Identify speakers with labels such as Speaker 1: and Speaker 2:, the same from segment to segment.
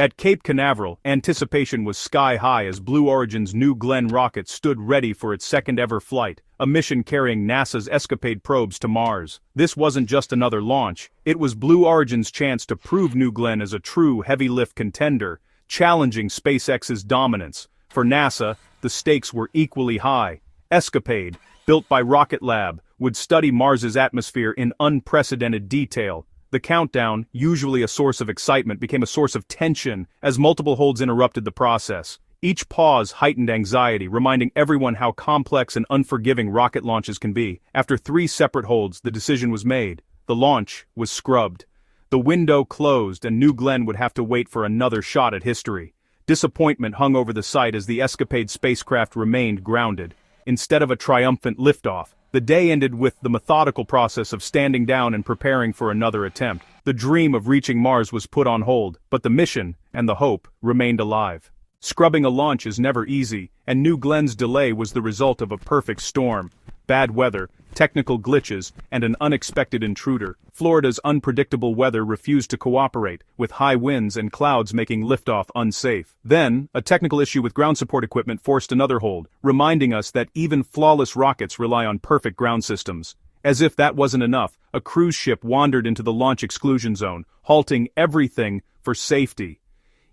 Speaker 1: At Cape Canaveral, anticipation was sky-high as Blue Origin's New Glenn rocket stood ready for its second-ever flight, a mission carrying NASA's Escapade probes to Mars. This wasn't just another launch, it was Blue Origin's chance to prove New Glenn as a true heavy-lift contender, challenging SpaceX's dominance. For NASA, the stakes were equally high. Escapade, built by Rocket Lab, would study Mars's atmosphere in unprecedented detail. The countdown, usually a source of excitement, became a source of tension as multiple holds interrupted the process. Each pause heightened anxiety, reminding everyone how complex and unforgiving rocket launches can be. After 3 separate holds, the decision was made. The launch was scrubbed. The window closed and New Glenn would have to wait for another shot at history. Disappointment hung over the site as the Escapade spacecraft remained grounded. Instead of a triumphant liftoff, the day ended with the methodical process of standing down and preparing for another attempt. The dream of reaching Mars was put on hold, but the mission, and the hope, remained alive. Scrubbing a launch is never easy, and New Glenn's delay was the result of a perfect storm. Bad weather, technical glitches, and an unexpected intruder. Florida's unpredictable weather refused to cooperate, with high winds and clouds making liftoff unsafe. Then, a technical issue with ground support equipment forced another hold, reminding us that even flawless rockets rely on perfect ground systems. As if that wasn't enough, a cruise ship wandered into the launch exclusion zone, halting everything for safety.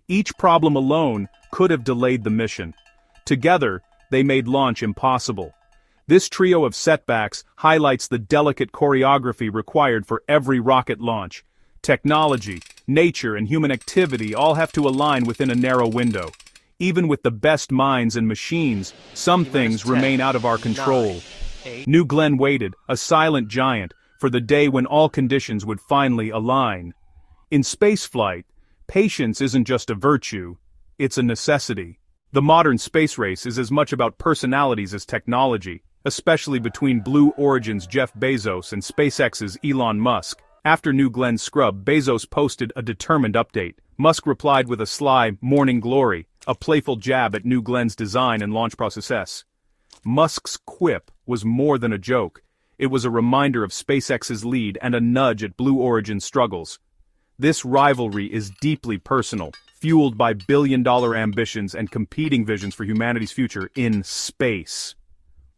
Speaker 1: Each problem alone could have delayed the mission. Together, they made launch impossible. This trio of setbacks highlights the delicate choreography required for every rocket launch. Technology, nature, and human activity all have to align within a narrow window. Even with the best minds and machines, some things remain out of our control. New Glenn waited, a silent giant, for the day when all conditions would finally align. In spaceflight, patience isn't just a virtue, it's a necessity. The modern space race is as much about personalities as technology, especially between Blue Origin's Jeff Bezos and SpaceX's Elon Musk. After New Glenn's scrub, Bezos posted a determined update. Musk replied with a sly morning glory, a playful jab at New Glenn's design and launch process. Musk's quip was more than a joke. It was a reminder of SpaceX's lead and a nudge at Blue Origin's struggles. This rivalry is deeply personal, fueled by billion-dollar ambitions and competing visions for humanity's future in space.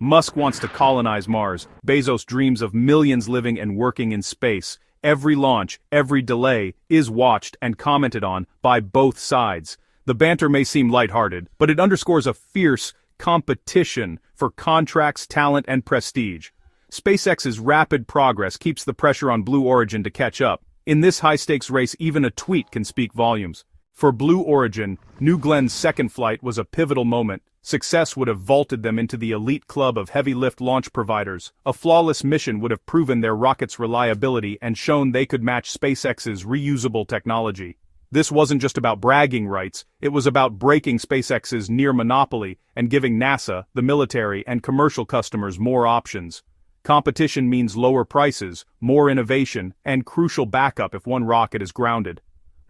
Speaker 1: Musk wants to colonize Mars. Bezos dreams of millions living and working in space. Every launch, every delay, is watched and commented on by both sides. The banter may seem lighthearted, but it underscores a fierce competition for contracts, talent, and prestige. SpaceX's rapid progress keeps the pressure on Blue Origin to catch up. In this high-stakes race, even a tweet can speak volumes. For Blue Origin, New Glenn's second flight was a pivotal moment. Success would have vaulted them into the elite club of heavy-lift launch providers. A flawless mission would have proven their rocket's reliability and shown they could match SpaceX's reusable technology. This wasn't just about bragging rights, it was about breaking SpaceX's near monopoly and giving NASA, the military, and commercial customers more options. Competition means lower prices, more innovation, and crucial backup if one rocket is grounded.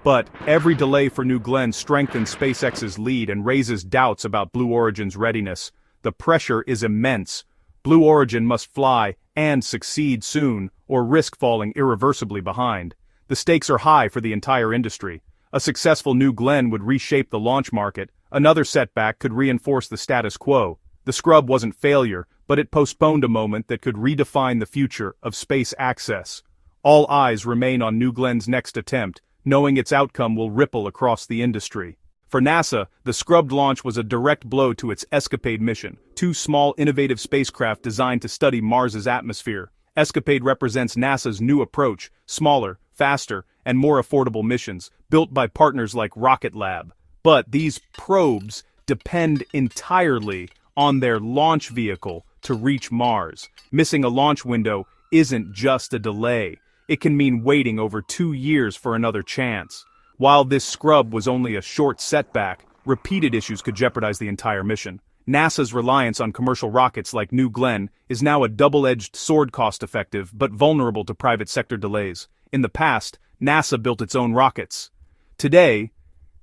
Speaker 1: But every delay for New Glenn strengthens SpaceX's lead and raises doubts about Blue Origin's readiness. The pressure is immense. Blue Origin must fly and succeed soon, or risk falling irreversibly behind. The stakes are high for the entire industry. A successful New Glenn would reshape the launch market. Another setback could reinforce the status quo. The scrub wasn't failure, but it postponed a moment that could redefine the future of space access. All eyes remain on New Glenn's next attempt, knowing its outcome will ripple across the industry. For NASA, the scrubbed launch was a direct blow to its Escapade mission, 2 small innovative spacecraft designed to study Mars's atmosphere. Escapade represents NASA's new approach, smaller, faster, and more affordable missions, built by partners like Rocket Lab. But these probes depend entirely on their launch vehicle to reach Mars. Missing a launch window isn't just a delay. It can mean waiting over 2 years for another chance. While this scrub was only a short setback, repeated issues could jeopardize the entire mission. NASA's reliance on commercial rockets like New Glenn is now a double-edged sword, cost-effective but vulnerable to private sector delays. In the past, NASA built its own rockets. Today,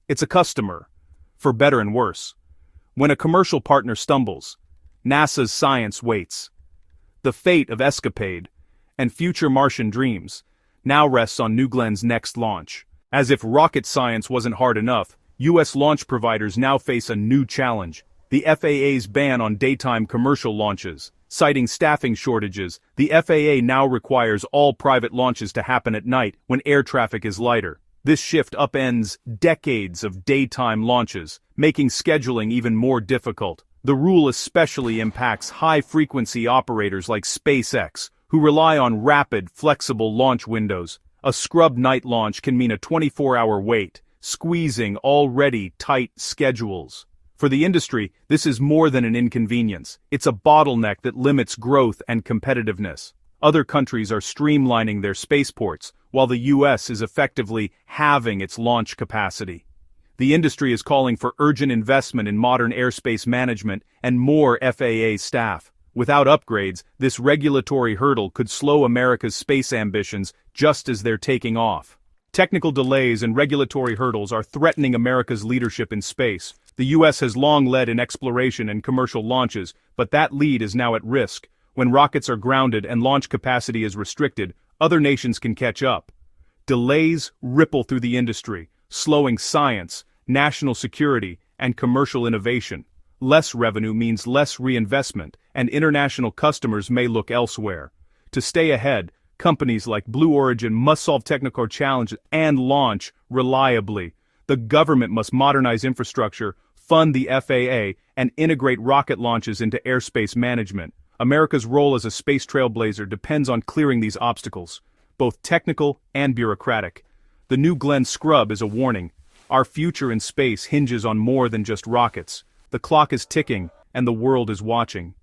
Speaker 1: it's a customer, for better and worse. When a commercial partner stumbles, NASA's science waits. The fate of Escapade and future Martian dreams now rests on New Glenn's next launch. As if rocket science wasn't hard enough, U.S. launch providers now face a new challenge: the FAA's ban on daytime commercial launches. Citing staffing shortages, the FAA now requires all private launches to happen at night when air traffic is lighter. This shift upends decades of daytime launches, making scheduling even more difficult. The rule especially impacts high-frequency operators like SpaceX, who rely on rapid, flexible launch windows. A scrubbed night launch can mean a 24-hour wait, squeezing already tight schedules. For the industry, this is more than an inconvenience. It's a bottleneck that limits growth and competitiveness. Other countries are streamlining their spaceports, while the U.S. is effectively halving its launch capacity. The industry is calling for urgent investment in modern airspace management and more FAA staff. Without upgrades, this regulatory hurdle could slow America's space ambitions just as they're taking off. Technical delays and regulatory hurdles are threatening America's leadership in space. The U.S. has long led in exploration and commercial launches, but that lead is now at risk. When rockets are grounded and launch capacity is restricted, other nations can catch up. Delays ripple through the industry, slowing science, national security, and commercial innovation. Less revenue means less reinvestment, and international customers may look elsewhere. To stay ahead, companies like Blue Origin must solve technical challenges and launch reliably. The government must modernize infrastructure, fund the FAA, and integrate rocket launches into airspace management. America's role as a space trailblazer depends on clearing these obstacles, both technical and bureaucratic. The new Glenn scrub is a warning. Our future in space hinges on more than just rockets. The clock is ticking, and the world is watching.